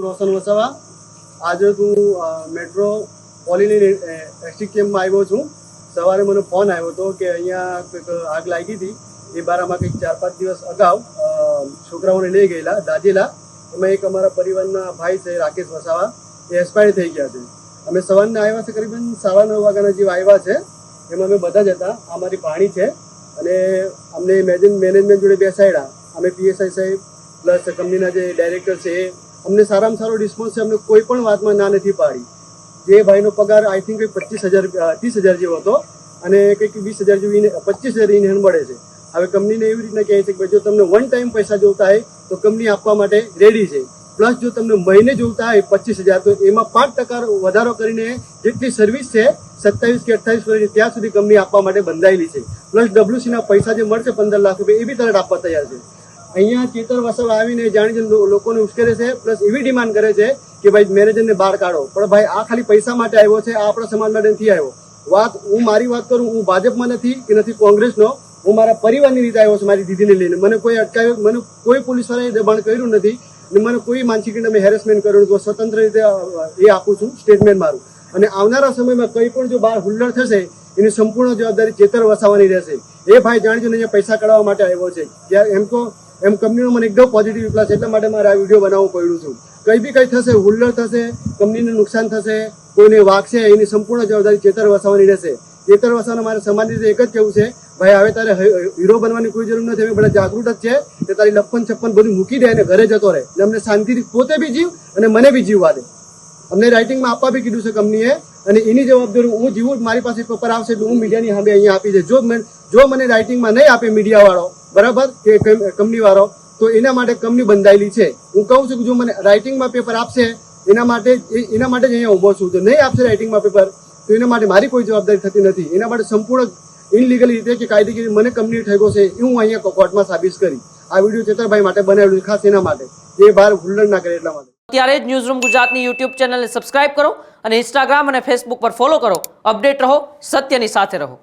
રોશન વસાવા આજે હું metro પોલીની ST કેમ્પમાં આવ્યો છું. સવારે મને ફોન આવ્યો હતો કે અહીંયા કંઈક આગ લાગી હતી. એ બારામાં કંઈક 4-5 દિવસ અગાઉ છોકરાઓને લઈ ગયેલા દાજેલા. એમાં એક અમારા પરિવારના ભાઈ છે રાકેશ વસાવા, એ એક્સપાયર થઈ ગયા છે. અમે સવારના આવ્યા છે, કરીબન 9:30 વાગ્યાના જેવા આવ્યા છે. એમાં અમે બધા જ હતા. અમારી ભાણી છે અને અમને મેનેજમેન્ટ જોડે બેસાડ્યા. અમે પીએસઆઈ સાહેબ પ્લસ કંપનીના જે ડાયરેક્ટર છે એ અમને સારામાં સારો રિસ્પોન્સ છે. અમને કોઈ પણ વાતમાં ના નથી પાડી. જે ભાઈનો પગાર આઈ થિંક 30,000 જેવો હતો અને કંઈક 20,000 જેવી 25,000 ઇન હેન્ડ મળે છે. હવે કંપનીને એવી રીતના કહે છે કે જો તમને વન ટાઈમ પૈસા જોતા હોય તો કંપની આપવા માટે રેડી છે. પ્લસ જો તમને મહિને જોતા હોય 25,000 તો એમાં 5% વધારો કરીને જેટલી સર્વિસ છે 27 કે 28 વર્ષની ત્યાં સુધી કંપની આપવા માટે બંધાયેલી છે. પ્લસ ડબ્લ્યુસીના પૈસા જે મળશે 15 લાખ રૂપિયા એ બી તરત આપવા તૈયાર છે. અહીંયા ચેતર વસાવા આવીને જાણીને લોકોને ઉશ્કેરે છે. પ્લસ એવી ડિમાન્ડ કરે છે કે ભાઈ મેનેજરને બહાર કાઢો. પણ ભાઈ આ ખાલી પૈસા માટે આવ્યો છે, આ આપણા સમાજ માટે નથી આવ્યો. હું મારી વાત કરું, હું ભાજપમાં નથી કે નથી કોંગ્રેસનો, હું મારા પરિવારની રીતે આવ્યો છું. મારી દીદીને લઈને મને કોઈ અટકાવ્યો, મને કોઈ પોલીસવાળાએ દબાણ કર્યું નથી ને મને કોઈ માનસિક રીતે મેં હેરેસમેન્ટ કર્યું નથી. સ્વતંત્ર રીતે એ આપું છું સ્ટેટમેન્ટ મારું. અને આવનારા સમયમાં કંઈ પણ જો બહાર હુલ્લડ થશે એની સંપૂર્ણ જવાબદારી ચેતર વસાવાની રહેશે. એ ભાઈ જાણીને અહીંયા પૈસા કાઢવા માટે આવ્યો છે. એમ કંપનીનો મને એકદમ પોઝિટિવ રિપ્લાય છે, એટલા માટે મારે આ વિડીયો બનાવવું પડ્યું છું. કંઈ બી કંઈ થશે, હુલ્લડ થશે, કંપનીને નુકસાન થશે, કોઈને વાગશે, એની સંપૂર્ણ જવાબદારી ચેતર વસાવાની રહેશે. ચેતર વસાવાના મારે સમાજની રીતે એક જ કહેવું છે, ભાઈ હવે તારે હીરો બનવાની કોઈ જરૂર નથી. અમે બધા જાગૃત જ છે કે તારી લપ્પન છપ્પન બધું મૂકી દે અને ઘરે જતો રહે અને અમને શાંતિથી પોતે બી જીવ અને મને બી જીવવા દે. અમને રાઇટિંગમાં આપવા બી કીધું છે કંપનીએ અને એની જવાબદારી હું જીવું. મારી પાસે પેપર આવશે એટલે હું મીડિયાની સામે અહીંયા આપી છે. જો મને રાઇટિંગમાં નહીં આપે મીડિયાવાળો બરાબર કે કંપનીવાળો તો એના માટે કંપની બંધાયેલી છે. હું કહું છું કે જો મને રાઇટિંગમાં પેપર આપશે એના માટે જ અહીંયા ઊભો છું. જો નહીં આપશે રાઇટિંગમાં પેપર તો એના માટે મારી કોઈ જવાબદારી થતી નથી. એના માટે સંપૂર્ણ ઇનલીગલ રીતે કે કાયદેકીય મને કંપની ઠેકો છે એ હું અહીંયા કોર્ટમાં સાબિત કરી. આ વિડીયો ચેતરભાઈ માટે બનાવેલું ખાસ એના માટે, એ બહાર હુલ્લડ ના કરે એટલા માટે. ત્યારે જ ન્યૂઝરૂમ ગુજરાતની યુટ્યુબ ચેનલને સબસ્ક્રાઇબ કરો અને ઇન્સ્ટાગ્રામ અને ફેસબુક પર ફોલો કરો. અપડેટ રહો, સત્યની સાથે રહો.